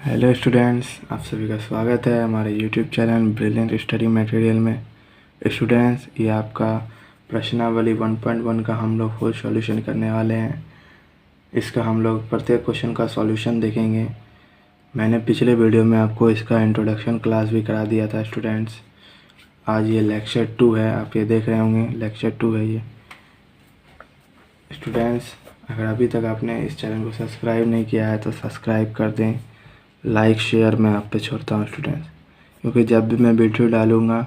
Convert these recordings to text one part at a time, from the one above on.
Hello students, आप सभी का स्वागत है हमारे YouTube channel brilliant study material में। स्टूडेंट्स, ये आपका प्रश्नावली 1.1 का हम लोग फुल सॉल्यूशन करने वाले हैं। इसका हम लोग प्रत्येक क्वेश्चन का सॉल्यूशन देखेंगे। मैंने पिछले वीडियो में आपको इसका इंट्रोडक्शन क्लास भी करा दिया था स्टूडेंट्स। आज ये लेक्चर 2 है, आप ये देख रहे होंगे लेक्चर 2 है ये। स्टूडेंट्स, अगर अभी तक आपने इस चैनल को सब्सक्राइब नहीं किया है तो सब्सक्राइब कर दें। लाइक शेयर मैं आप पे छोड़ता हूँ स्टूडेंट्स, क्योंकि जब भी मैं वीडियो डालूँगा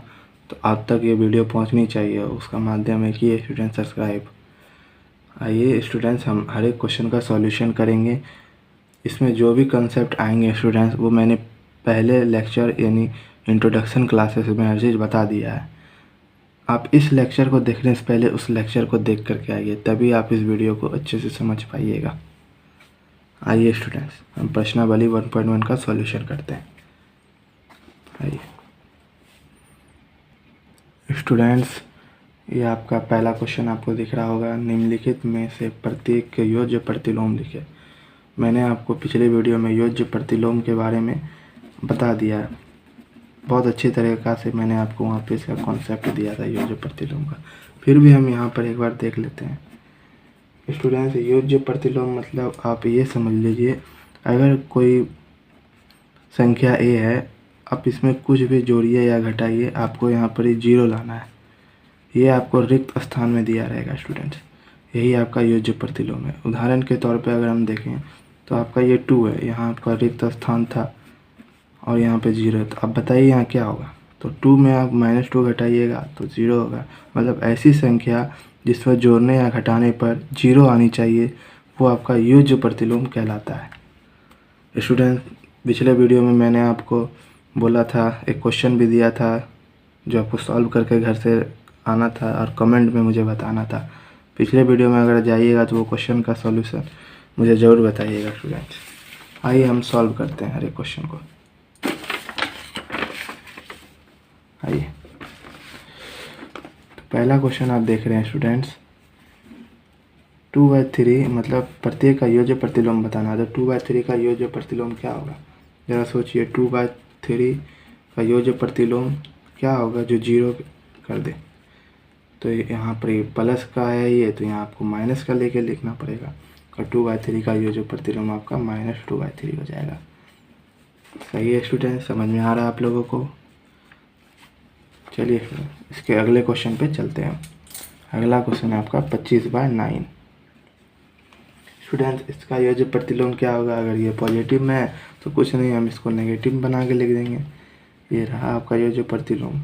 तो आप तक ये वीडियो पहुँचनी चाहिए। उसका माध्यम है कि ये स्टूडेंट सब्सक्राइब। आइए स्टूडेंट्स, हम हर एक क्वेश्चन का सॉल्यूशन करेंगे। इसमें जो भी कंसेप्ट आएंगे स्टूडेंट्स, वो मैंने पहले लेक्चर यानी इंट्रोडक्शन क्लासेस में हर चीज़ बता दिया है। आप इस लेक्चर को देखने से पहले उस लेक्चर को देख करके आइए, तभी आप इस वीडियो को अच्छे से समझ पाइएगा। आइए स्टूडेंट्स, हम प्रश्नावली 1.1 का सॉल्यूशन करते हैं। आइए स्टूडेंट्स, ये आपका पहला क्वेश्चन आपको दिख रहा होगा, निम्नलिखित में से प्रत्येक के योज्य प्रतिलोम लिखे। मैंने आपको पिछले वीडियो में योज्य प्रतिलोम के बारे में बता दिया है। बहुत अच्छी तरीक़ा से मैंने आपको वहाँ पे इसका कॉन्सेप्ट दिया था योज्य प्रतिलोम का। फिर भी हम यहाँ पर एक बार देख लेते हैं। स्टूडेंट्स, योज्य प्रतिलोम मतलब आप ये समझ लीजिए, अगर कोई संख्या ए है, आप इसमें कुछ भी जोड़िए या घटाइए, आपको यहाँ पर ही जीरो लाना है। ये आपको रिक्त स्थान में दिया रहेगा स्टूडेंट्स, यही आपका योज्य प्रतिलोम है। उदाहरण के तौर पे अगर हम देखें तो आपका ये 2 है, यहाँ आपका रिक्त स्थान था और यहाँ पे 0 है। तो अब बताइए यहाँ क्या होगा। तो 2 में आप -2 घटाइएगा तो 0 होगा। मतलब ऐसी संख्या जिस पर जोड़ने या घटाने पर 0 आनी चाहिए, वो आपका योज्य प्रतिलोम कहलाता है। स्टूडेंट, पिछले वीडियो में मैंने आपको बोला था, एक क्वेश्चन भी दिया था जो आपको सॉल्व करके घर से आना था और कमेंट में मुझे बताना था। पिछले वीडियो में अगर जाइएगा तो वो क्वेश्चन का सॉल्यूशन मुझे ज़रूर बताइएगा स्टूडेंट्स। आइए हम सॉल्व करते हैं हर एक क्वेश्चन को। आइए, तो पहला क्वेश्चन आप देख रहे हैं स्टूडेंट्स, 2/3 मतलब प्रत्येक का योज्य प्रतिलोम बताना है। तो 2/3 का योज्य प्रतिलोम क्या होगा, ज़रा सोचिए। 2/3 का योज्य प्रतिलोम क्या होगा जो 0 कर दे। तो यहाँ पर ये प्लस का है ये, तो यहाँ आपको माइनस का लेके लिखना पड़ेगा। और 2/3 का योज्य प्रतिलोम आपका -2/3 हो जाएगा। सही है स्टूडेंट, समझ में आ रहा है आप लोगों को। चलिए इसके अगले क्वेश्चन पे चलते हैं। अगला क्वेश्चन है आपका 25/9। स्टूडेंट, इसका योज्य प्रतिलोम क्या होगा। अगर ये पॉजिटिव में है तो कुछ नहीं, हम इसको नेगेटिव बना के लिख देंगे। ये रहा आपका योज्य प्रतिलोम।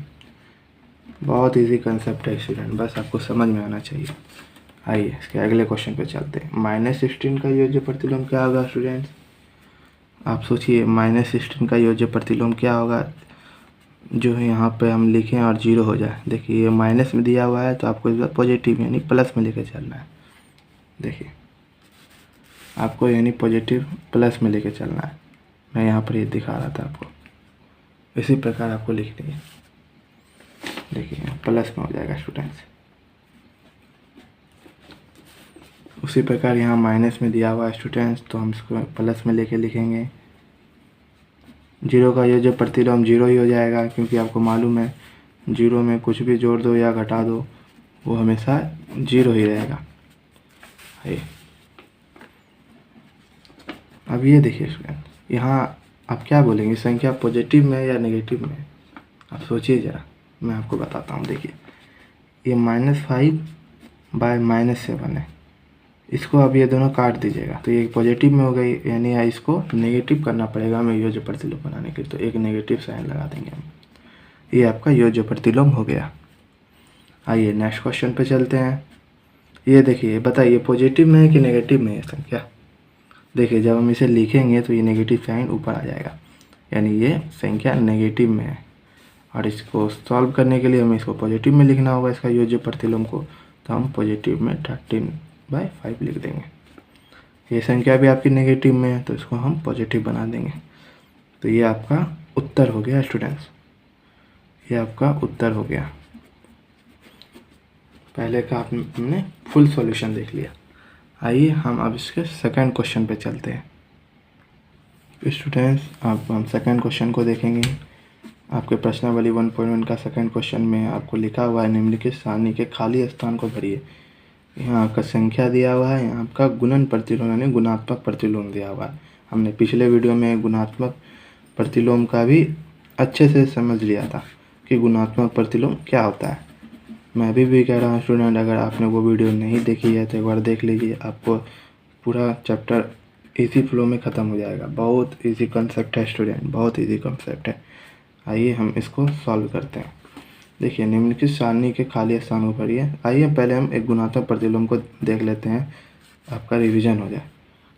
बहुत इजी कंसेप्ट है स्टूडेंट, बस आपको समझ में आना चाहिए। आइए इसके अगले क्वेश्चन पे चलते हैं। -16 का योज्य प्रतिलोम क्या होगा स्टूडेंट्स। आप सोचिए, -16 का योज्य प्रतिलोम क्या होगा जो है यहाँ पे हम लिखें और 0 हो जाए। देखिए ये माइनस में दिया हुआ है, तो आपको इस बार पॉजिटिव यानी प्लस में लेके चलना है। देखिए आपको यानी पॉजिटिव प्लस में लेके चलना है। मैं यहाँ पर ये दिखा रहा था आपको, इसी प्रकार आपको लिखनी है। देखिए प्लस में हो जाएगा स्टूडेंट्स। उसी प्रकार यहाँ माइनस में दिया हुआ है स्टूडेंट्स, तो हम इसको प्लस में लेके लिखेंगे। 0 का योज्य प्रतिलोम 0 ही हो जाएगा, क्योंकि आपको मालूम है 0 में कुछ भी जोड़ दो या घटा दो वो हमेशा 0 ही रहेगा। अब ये देखिए स्टूडेंट, यहाँ आप क्या बोलेंगे, संख्या पॉजिटिव में है या नेगेटिव में है। आप सोचिए ज़रा, मैं आपको बताता हूँ। देखिए ये -5/-7 है, इसको अब ये दोनों काट दीजिएगा तो ये पॉजिटिव में हो गई, यानी इसको नेगेटिव करना पड़ेगा हमें योज्य प्रतिलोम बनाने के लिए। तो एक नेगेटिव साइन लगा देंगे हम। ये आपका योज्य प्रतिलोम हो गया। आइए नेक्स्ट क्वेश्चन पे चलते हैं। ये देखिए, बताइए पॉजिटिव में है कि नेगेटिव में है संख्या। देखिए जब हम इसे लिखेंगे तो ये नेगेटिव साइन ऊपर आ जाएगा, यानी ये संख्या नेगेटिव में है। और इसको सॉल्व करने के लिए हमें इसको पॉजिटिव में लिखना होगा, इसका योज्य प्रतिलोम को। तो हम पॉजिटिव में 13/5 लिख देंगे। ये संख्या भी आपकी नेगेटिव में है, तो इसको हम पॉजिटिव बना देंगे। तो ये आपका उत्तर हो गया स्टूडेंट्स, ये आपका उत्तर हो गया। पहले का हमने फुल सॉल्यूशन देख लिया। आइए हम अब इसके सेकंड क्वेश्चन पे चलते हैं। स्टूडेंट्स आप हम सेकंड क्वेश्चन को देखेंगे। आपके प्रश्नावली 1.1 का सेकंड क्वेश्चन में आपको लिखा हुआ है निम्नलिखित सारणी के खाली स्थान को भरिए। यहाँ आपका संख्या दिया हुआ है, यहाँ आपका गुणन प्रतिलोम यानी गुणात्मक प्रतिलोम दिया हुआ है। हमने पिछले वीडियो में गुणात्मक प्रतिलोम का भी अच्छे से समझ लिया था कि गुणात्मक प्रतिलोम क्या होता है। मैं अभी भी कह रहा हूँ स्टूडेंट, अगर आपने वो वीडियो नहीं देखी है तो एक बार देख लीजिए, आपको पूरा चैप्टर इसी फ्लो में ख़त्म हो जाएगा। बहुत इजी कॉन्सेप्ट है स्टूडेंट, बहुत इजी कॉन्सेप्ट है। आइए हम इसको सॉल्व करते हैं। देखिए निम्नलिखित सारणी के खाली स्थानों पर ये आइए पहले हम एक गुणात्मक प्रतिलोम को देख लेते हैं, आपका रिवीजन हो जाए।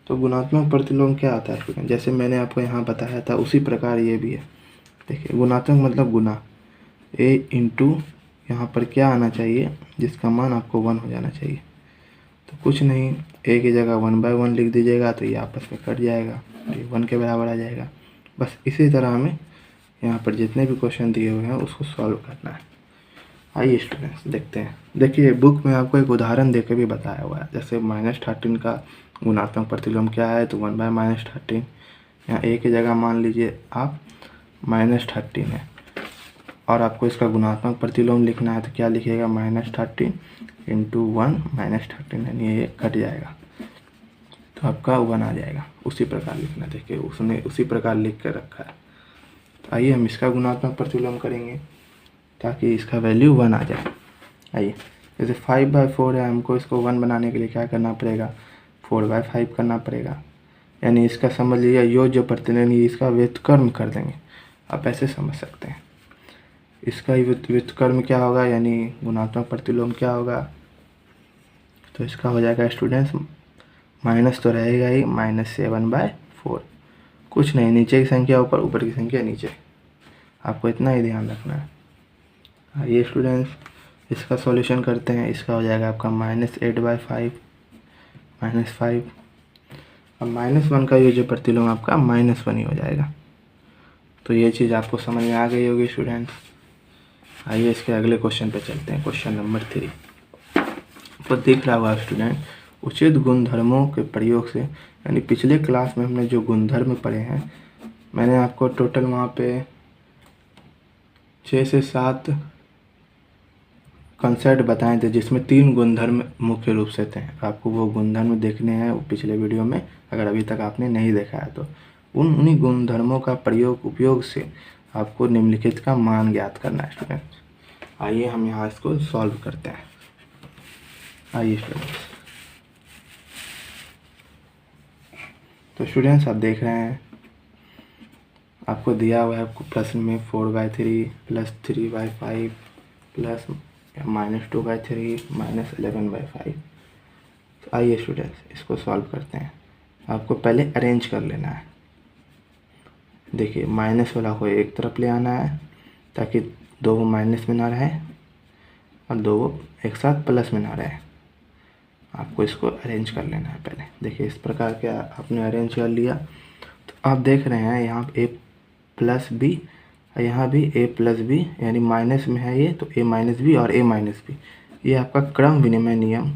तो गुणात्मक प्रतिलोम क्या आता है स्टूडेंट, जैसे मैंने आपको यहाँ बताया था उसी प्रकार ये भी है। देखिए गुणात्मक मतलब गुना, ए इंटू यहाँ पर क्या आना चाहिए, जिसका मान आपको 1 हो जाना चाहिए। तो कुछ नहीं, ए की जगह 1/1 लिख दीजिएगा तो ये आपस में कट जाएगा, ये 1 के बराबर आ जाएगा। बस इसी तरह हमें यहाँ पर जितने भी क्वेश्चन दिए हुए हैं उसको सॉल्व करना है। आइए स्टूडेंट्स देखते हैं। देखिए बुक में आपको एक उदाहरण देकर भी बताया हुआ है, जैसे -13 का गुणात्मक प्रतिलोम क्या है, तो 1/-13। यहाँ ए की जगह मान लीजिए आप -13 है और आपको इसका गुणात्मक प्रतिलोम लिखना है, तो क्या लिखिएगा, -13 इंटू 1 -13, यानी ये कट जाएगा तो आपका 1 आ जाएगा। उसी प्रकार लिखना, देखिए उसने उसी प्रकार लिख कर रखा है। तो आइए हम इसका गुणात्मक प्रतिलोम करेंगे ताकि इसका वैल्यू 1 आ जाए। आइए जैसे 5/4 है, हमको इसको 1 बनाने के लिए क्या करना पड़ेगा, 4/5 करना पड़ेगा। यानी इसका समझ लीजिए योज्य प्रतिलोम, इसका व्युत्क्रम कर देंगे, आप ऐसे समझ सकते हैं। इसका व्युत्क्रम क्या होगा, यानी गुणात्मक प्रतिलोम क्या होगा, तो इसका हो जाएगा स्टूडेंट्स, माइनस तो रहेगा ही, -7/4। कुछ नहीं, नीचे की संख्या ऊपर, ऊपर की संख्या नीचे, आपको इतना ही ध्यान रखना है। आइए स्टूडेंट्स इसका सॉल्यूशन करते हैं। इसका हो जाएगा आपका -8/5 -5, अब -1 का ये जो प्रतिलोम आपका -1 ही हो जाएगा। तो ये चीज़ आपको समझ में आ गई होगी स्टूडेंट्स। आइए इसके अगले क्वेश्चन पे चलते हैं, क्वेश्चन नंबर 3। आपको दिख रहा होगा स्टूडेंट, उचित गुणधर्मों के प्रयोग से, यानी पिछले क्लास में हमने जो गुणधर्म पढ़े हैं, मैंने आपको टोटल वहाँ पे 6 से 7 कंसेप्ट बताए थे, जिसमें 3 गुणधर्म मुख्य रूप से थे। आपको वो गुणधर्म देखने हैं वो पिछले वीडियो में, अगर अभी तक आपने नहीं देखा है तो। उन्हीं गुणधर्मों का उपयोग से आपको निम्नलिखित का मान ज्ञात करना है स्टूडेंट्स। आइए हम यहाँ इसको सॉल्व करते हैं। आइए स्टूडेंट्स, तो स्टूडेंट्स आप देख रहे हैं आपको दिया हुआ है, आपको प्रश्न में 4/3 + 3/5 प्लस -2/3 -11/5। तो आइए स्टूडेंट्स इसको सॉल्व करते हैं। आपको पहले अरेंज कर लेना है। देखिए माइनस वाला को एक तरफ ले आना है ताकि 2 माइनस में ना रहे और 2 एक साथ प्लस में ना रहे। आपको इसको अरेंज कर लेना है पहले। देखिए इस प्रकार के आपने अरेंज कर लिया तो आप देख रहे हैं यहाँ a+b, यहाँ भी a+b, यानी माइनस में है ये, तो a-b और a-b, ये आपका क्रम विनिमय नियम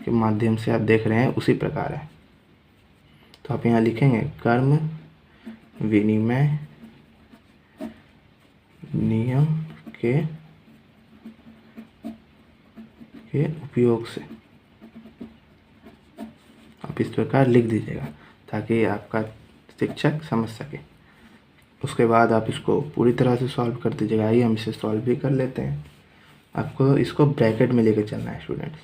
के माध्यम से आप देख रहे हैं उसी प्रकार है। तो आप यहाँ लिखेंगे क्रम विनिमय नियम के उपयोग से, आप इस प्रकार लिख दीजिएगा ताकि आपका शिक्षक समझ सके। उसके बाद आप इसको पूरी तरह से सॉल्व कर दीजिएगा। आइए हम इसे सॉल्व भी कर लेते हैं। आपको इसको ब्रैकेट में लेकर चलना है स्टूडेंट्स,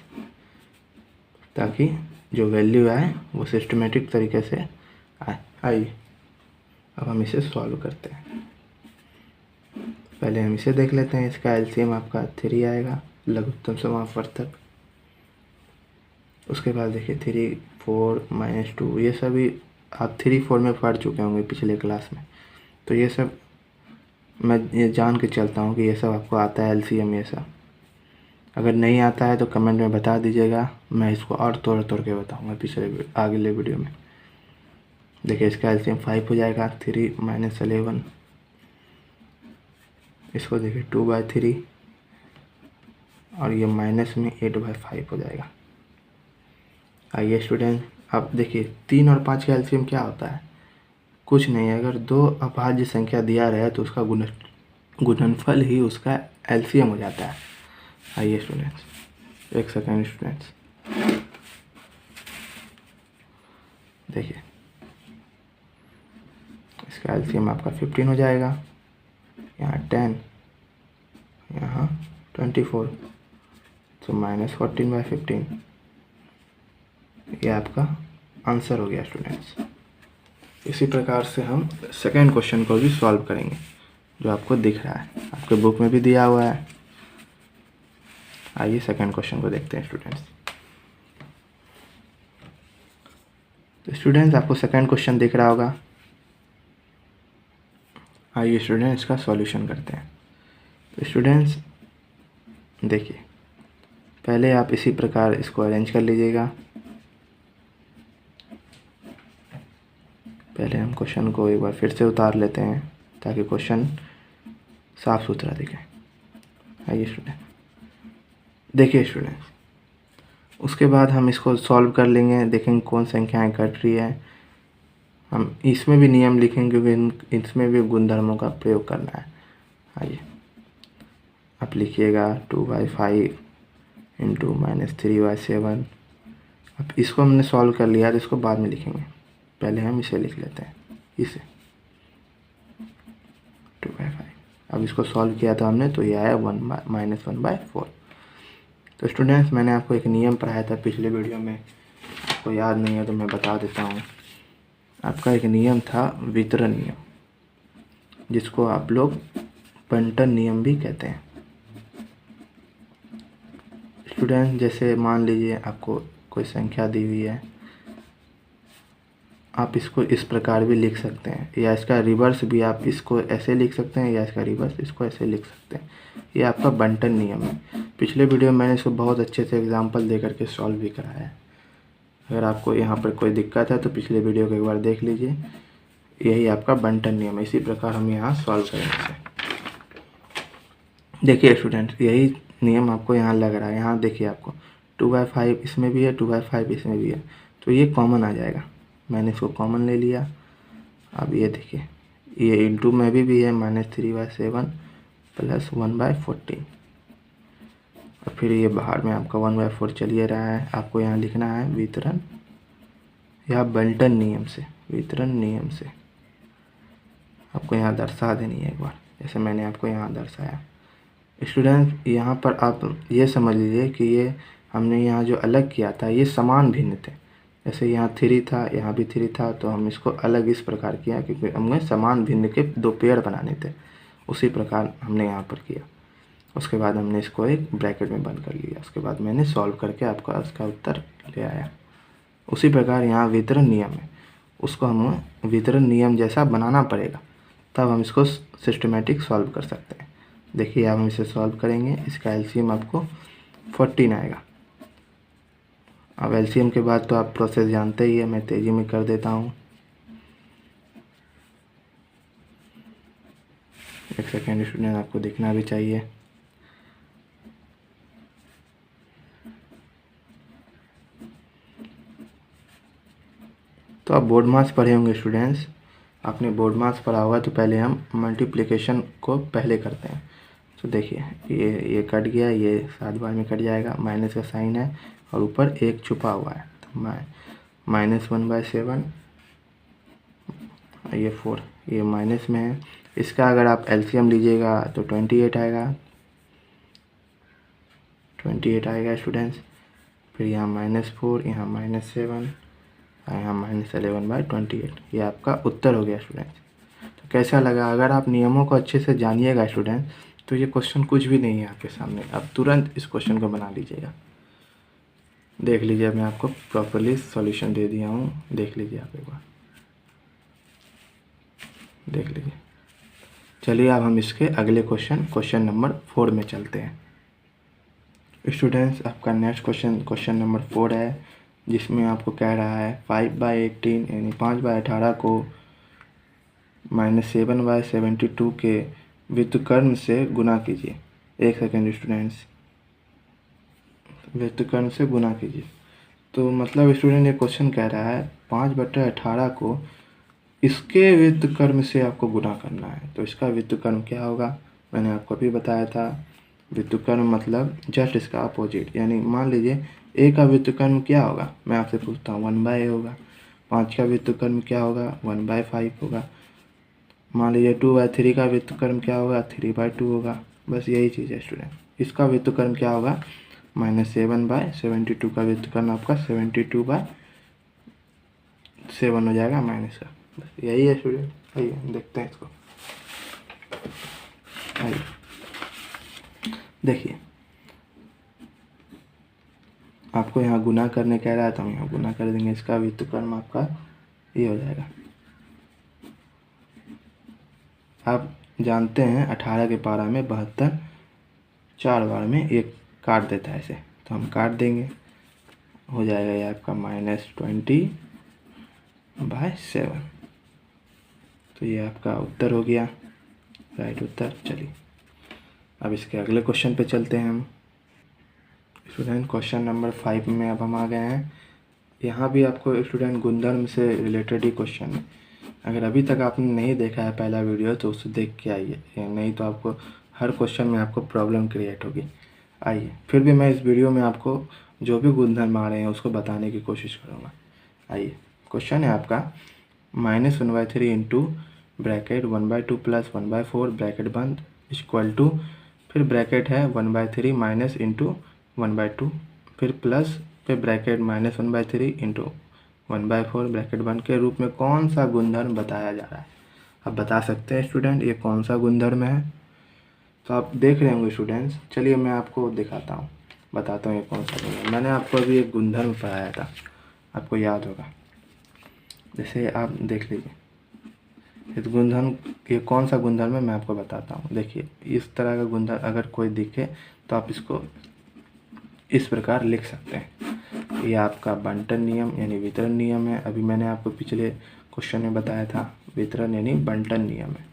ताकि जो वैल्यू आए वो सिस्टमेटिक तरीके से आए। आइए अब हम इसे सॉल्व करते हैं। पहले हम इसे देख लेते हैं। इसका एलसीएम आपका 3 आएगा, लघुत्तम समापवर्तक। उसके बाद देखिए 3, 4, -2, ये सभी आप 3, 4 में पढ़ चुके होंगे पिछले क्लास में। तो ये सब मैं ये जान के चलता हूँ कि ये सब आपको आता है एलसीएम। ये सब अगर नहीं आता है तो कमेंट में बता दीजिएगा, मैं इसको और तोड़ के बताऊँगा पिछले अगले वीडियो में। देखिए इसका एलसीएम 5 हो जाएगा, 3 - 11। इसको देखिए 2/3 और ये माइनस में 8/5 हो जाएगा। आइए स्टूडेंट अब देखिए 3 और 5 का एलसीएम क्या होता है, कुछ नहीं है। अगर दो अभाज्य संख्या दिया रहे तो उसका गुणनफल ही उसका एलसीएम हो जाता है। आइए स्टूडेंट्स, एक सेकेंड स्टूडेंट्स, देखिए इसका एलसीएम आपका 15 हो जाएगा, यहाँ 10, यहाँ 24, तो -14/15, ये आपका आंसर हो गया स्टूडेंट्स। इसी प्रकार से हम सेकेंड क्वेश्चन को भी सॉल्व करेंगे, जो आपको दिख रहा है, आपके बुक में भी दिया हुआ है। आइए सेकेंड क्वेश्चन को देखते हैं स्टूडेंट्स। तो स्टूडेंट्स आपको सेकेंड क्वेश्चन दिख रहा होगा। आइए स्टूडेंट्स इसका सॉल्यूशन करते हैं। तो स्टूडेंट्स देखिए, पहले आप इसी प्रकार इसको अरेंज कर लीजिएगा। पहले हम क्वेश्चन को एक बार फिर से उतार लेते हैं ताकि क्वेश्चन साफ सुथरा दिखे। आइए स्टूडेंट, देखिए स्टूडेंट्स, उसके बाद हम इसको सॉल्व कर लेंगे, देखेंगे कौन संख्याएं कट रही है। हम इसमें भी नियम लिखेंगे क्योंकि इसमें भी गुणधर्मों का प्रयोग करना है। आइए आप लिखिएगा 2/5 इंटू -3/7। अब इसको हमने सॉल्व कर लिया तो इसको बाद में लिखेंगे, पहले हम इसे लिख लेते हैं, इसे 2/5। अब इसको सॉल्व किया था हमने, तो ये आया -1/4। तो स्टूडेंट्स मैंने आपको एक नियम पढ़ाया था पिछले वीडियो में, आपको याद नहीं है तो मैं बता देता हूँ। आपका एक नियम था वितरण नियम, जिसको आप लोग बंटन नियम भी कहते हैं। स्टूडेंट जैसे मान लीजिए आपको कोई संख्या दी हुई है, आप इसको इस प्रकार भी लिख सकते हैं, या इसका रिवर्स भी आप इसको ऐसे लिख सकते हैं, या इसका रिवर्स इसको ऐसे लिख सकते हैं। ये आपका बंटन नियम है। पिछले वीडियो में मैंने इसको बहुत अच्छे से एग्जांपल दे करके सॉल्व भी कराया है। अगर आपको यहाँ पर कोई दिक्कत है तो पिछले वीडियो को एक बार देख लीजिए। यही आपका बंटन नियम है। इसी प्रकार हम यहाँ सॉल्व करेंगे इसे। देखिए स्टूडेंट, यही नियम आपको यहाँ लग रहा है। यहाँ देखिए आपको 2/5 इसमें भी है, 2/5 इसमें भी है, तो ये कॉमन आ जाएगा। मैंने इसको कॉमन ले लिया। अब ये देखिए, ये इंटू में भी है, -3/7 प्लस 1/14, और फिर ये बाहर में आपका 1/4 चलिए रहा है। आपको यहाँ लिखना है वितरण या बंटन नियम से, वितरण नियम से आपको यहाँ दर्शा देनी है एक बार, जैसे मैंने आपको यहाँ दर्शाया। स्टूडेंट यहाँ पर आप ये समझ लीजिए कि ये हमने यहाँ जो अलग किया था ये समान भिन्न थे। जैसे यहाँ 3 था, यहाँ भी 3 था, तो हम इसको अलग इस प्रकार किया क्योंकि हमें समान भिन्न के 2 पेयर बनाने थे। उसी प्रकार हमने यहाँ पर किया। उसके बाद हमने इसको एक ब्रैकेट में बंद कर लिया। उसके बाद मैंने सॉल्व करके आपका इसका उत्तर ले आया। उसी प्रकार यहाँ वितरण नियम है, उसको हम वितरण नियम जैसा बनाना पड़ेगा, तब हम इसको सिस्टमेटिक सॉल्व कर सकते हैं। देखिए अब हम इसे सॉल्व करेंगे। इसका एलसीएम आपको 14 आएगा। अब एलसीएम के बाद तो आप प्रोसेस जानते ही है, मैं तेज़ी में कर देता हूँ। एक सेकेंड स्टूडेंट, आपको दिखना भी चाहिए। तो आप बोर्ड मास पढ़े होंगे स्टूडेंट्स, आपने बोर्ड मास पढ़ा होगा। तो पहले हम मल्टीप्लिकेशन को पहले करते हैं। तो देखिए ये कट गया, ये 7 बार में कट जाएगा, माइनस का साइन है और ऊपर 1 छुपा हुआ है, तो -1/7, ये 4, ये माइनस में है। इसका अगर आप एलसीएम लीजिएगा तो 28 आएगा, 28 आएगा स्टूडेंट्स। फिर यहाँ -4, यहाँ -7, यहाँ -11/28। ये आपका उत्तर हो गया स्टूडेंट्स। तो कैसा लगा? अगर आप नियमों को अच्छे से जानिएगा स्टूडेंट, तो ये क्वेश्चन कुछ भी नहीं है आपके सामने। अब तुरंत इस क्वेश्चन को बना लीजिएगा। देख लीजिए, मैं आपको प्रॉपरली सॉल्यूशन दे दिया हूँ, देख लीजिए आप एक बार, देख लीजिए। चलिए अब हम इसके अगले क्वेश्चन नंबर 4 में चलते हैं। स्टूडेंट्स आपका नेक्स्ट क्वेश्चन नंबर 4 है, जिसमें आपको कह रहा है 5/18 यानी 5/18 को -7/72 के व्युत्क्रम से गुना कीजिए। एक सेकेंड स्टूडेंट्स, व्युत्क्रम से गुना कीजिए। तो मतलब स्टूडेंट ये क्वेश्चन कह रहा है 5/18 को इसके व्युत्क्रम से आपको गुणा करना है। तो इसका व्युत्क्रम क्या होगा, मैंने आपको अभी बताया था। व्युत्क्रम मतलब जस्ट इसका अपोजिट, यानी मान लीजिए ए का व्युत्क्रम क्या होगा, मैं आपसे पूछता हूँ 1/a होगा। 5 का व्युत्क्रम क्या होगा, 1/5 होगा। मान लीजिए 2/3 का व्युत्क्रम क्या होगा, 3/2 होगा। बस यही चीज़ है स्टूडेंट। इसका व्युत्क्रम क्या होगा, -7/72 का व्युत्क्रम आपका 72/7 हो जाएगा माइनस का। बस यही है स्टूडेंट। आइए देखते हैं इसको। आइए देखिए, आपको यहाँ गुना करने कह रहा है तो हम यहाँ गुना कर देंगे। इसका व्युत्क्रम आपका ये हो जाएगा। आप जानते हैं 18 के पारा में 72 4 बार में एक काट देता है ऐसे, तो हम काट देंगे। हो जाएगा ये आपका -20/7। तो ये आपका उत्तर हो गया, राइट उत्तर। चलिए अब इसके अगले क्वेश्चन पे चलते हैं हम। स्टूडेंट क्वेश्चन नंबर 5 में अब हम आ गए हैं। यहाँ भी आपको स्टूडेंट गुणधर्म से रिलेटेड ही क्वेश्चन है। अगर अभी तक आपने नहीं देखा है पहला वीडियो तो उसे देख के आइए, नहीं तो आपको हर क्वेश्चन में आपको प्रॉब्लम क्रिएट होगी। आइए, फिर भी मैं इस वीडियो में आपको जो भी गुणधर्म आ रहे हैं उसको बताने की कोशिश करूँगा। आइए, क्वेश्चन है आपका -1/3 इंटू ब्रैकेट 1/2 प्लस 1/4 ब्रैकेट बंद इक्वल टू, फिर ब्रैकेट है 1/3 माइनस इंटू 1/2, फिर प्लस पे ब्रैकेट -1/3 इंटू 1/4 ब्रैकेट बंद के रूप में कौन सा गुणधर्म बताया जा रहा है। आप बता सकते हैं स्टूडेंट ये कौन सा गुणधर्म है। तो आप देख रहे होंगे स्टूडेंट्स, चलिए मैं आपको दिखाता हूँ, बताता हूँ ये कौन सा गुणधर्म। मैंने आपको अभी एक गुणधर्म पढ़ाया था, आपको याद होगा। जैसे आप देख लीजिए इस गुणधर्म, ये कौन सा गुणधर्म है मैं आपको बताता हूँ। देखिए इस तरह का गुणधर्म अगर कोई दिखे तो आप इसको इस प्रकार लिख सकते हैं। ये आपका बंटन नियम यानी वितरण नियम है। अभी मैंने आपको पिछले क्वेश्चन में बताया था वितरण यानी बंटन नियम है।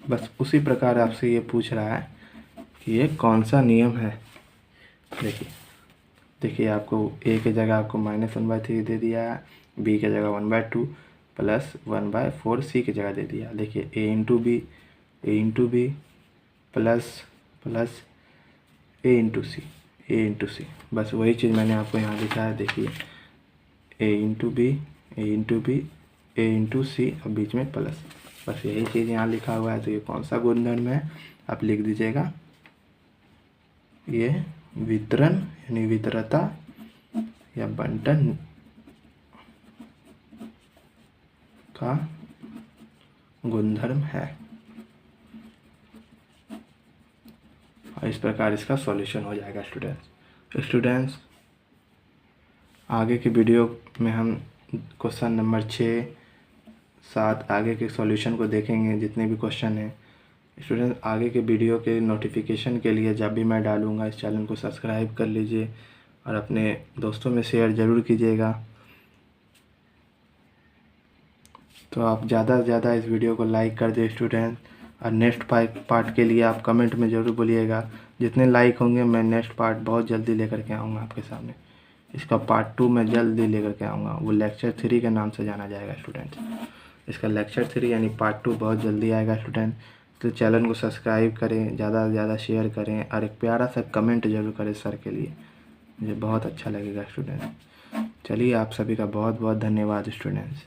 बस उसी प्रकार आपसे ये पूछ रहा है कि ये कौन सा नियम है। देखिए आपको ए की जगह आपको -1/3 दे दिया है, बी की जगह 1/2 प्लस 1/4 सी की जगह दे दिया। देखिए ए इंटू बी प्लस ए इंटू सी। बस वही चीज़ मैंने आपको यहाँ लिखा है। देखिए ए इंटू बी ए इंटू सी और बीच में प्लस, बस यही चीज़ यहाँ लिखा हुआ है। तो ये कौन सा गुणधर्म है आप लिख दीजिएगा। ये वितरण यानी वितरता या बंटन का गुणधर्म है। और इस प्रकार इसका सॉल्यूशन हो जाएगा स्टूडेंट्स। आगे की वीडियो में हम क्वेश्चन नंबर 6, 7 आगे के सॉल्यूशन को देखेंगे, जितने भी क्वेश्चन हैं। स्टूडेंट आगे के वीडियो के नोटिफिकेशन के लिए जब भी मैं डालूँगा इस चैनल को सब्सक्राइब कर लीजिए और अपने दोस्तों में शेयर ज़रूर कीजिएगा। तो आप ज़्यादा से ज़्यादा इस वीडियो को लाइक कर दिए स्टूडेंट। और नेक्स्ट पार्ट के लिए आप कमेंट में ज़रूर बोलिएगा। जितने लाइक होंगे मैं नेक्स्ट पार्ट बहुत जल्दी लेकर के आऊँगा आपके सामने। इसका पार्ट 2 मैं जल्दी लेकर के आऊँगा, वो लेक्चर 3 के नाम से जाना जाएगा स्टूडेंट। इसका लेक्चर 3 यानी पार्ट 2 बहुत जल्दी आएगा स्टूडेंट। तो चैनल को सब्सक्राइब करें, ज़्यादा से ज़्यादा शेयर करें और एक प्यारा सा कमेंट ज़रूर करें सर के लिए, मुझे बहुत अच्छा लगेगा स्टूडेंट। चलिए आप सभी का बहुत बहुत धन्यवाद स्टूडेंट्स।